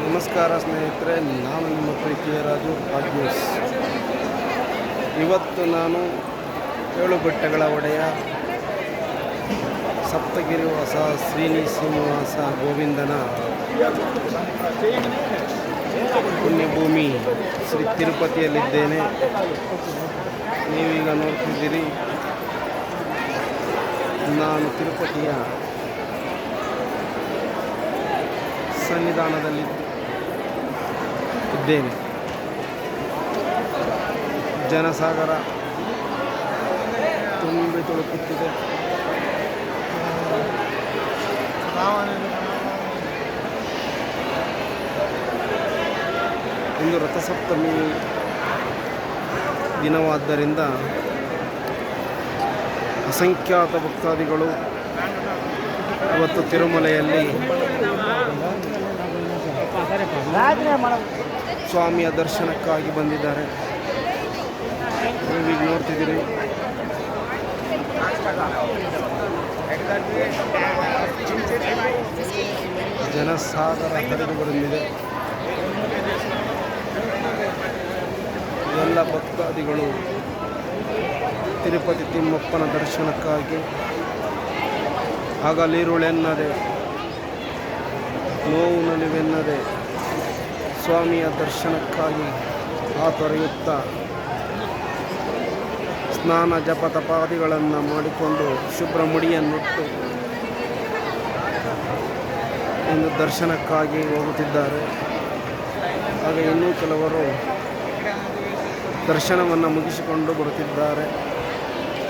ನಮಸ್ಕಾರ ಸ್ನೇಹಿತರೆ, ನಾನು ನಿಮ್ಮ ಪ್ರೀತಿಯ ರಾಜು ನ್ಯೂಸ್. ಇವತ್ತು ನಾನು 7 ಬೆಟ್ಟಗಳ ಒಡೆಯ ಸಪ್ತಗಿರಿ ಹೊಸ ಶ್ರೀನಿವಾಸ ಗೋವಿಂದನ ಪುಣ್ಯಭೂಮಿ ಶ್ರೀ ತಿರುಪತಿಯಲ್ಲಿದ್ದೇನೆ. ನೀವೀಗ ನೋಡ್ತಿದ್ದೀರಿ, ನಾನು ತಿರುಪತಿಯ ಸನ್ನಿಧಾನದಲ್ಲಿ ಇದ್ದೇನೆ. ಜನಸಾಗರ ತುಂಬಿ ತುಳುಕುತ್ತಿದೆ. ಇಂದು ರಥಸಪ್ತಮಿ ದಿನವಾದ್ದರಿಂದ ಅಸಂಖ್ಯಾತ ಭಕ್ತಾದಿಗಳು ಇವತ್ತು ತಿರುಮಲೆಯಲ್ಲಿ ಸ್ವಾಮಿಯ ದರ್ಶನಕ್ಕಾಗಿ ಬಂದಿದ್ದಾರೆ. ನೀವೀಗ ನೋಡ್ತಿದ್ದೀರಿ, ಜನಸಾಗರ ಹರಿದು ಬಂದಿದೆ. ಎಲ್ಲ ಭಕ್ತಾದಿಗಳು ತಿರುಪತಿ ತಿಮ್ಮಪ್ಪನ ದರ್ಶನಕ್ಕಾಗಿ ಹಗಲಿರುಳೆನ್ನದೆ ನೋವು ನಲಿವೆನ್ನದೆ ಸ್ವಾಮಿಯ ದರ್ಶನಕ್ಕಾಗಿ ಹಾತೊರೆಯುತ್ತಾ ಸ್ನಾನ ಜಪ ತಪಾದಿಗಳನ್ನು ಮಾಡಿಕೊಂಡು ಶುಭ್ರ ಮುಡಿಯನ್ನಿಟ್ಟು ಇಂದು ದರ್ಶನಕ್ಕಾಗಿ ಹೋಗುತ್ತಿದ್ದಾರೆ. ಹಾಗೆ ಇನ್ನೂ ಕೆಲವರು ದರ್ಶನವನ್ನು ಮುಗಿಸಿಕೊಂಡು ಬರುತ್ತಿದ್ದಾರೆ.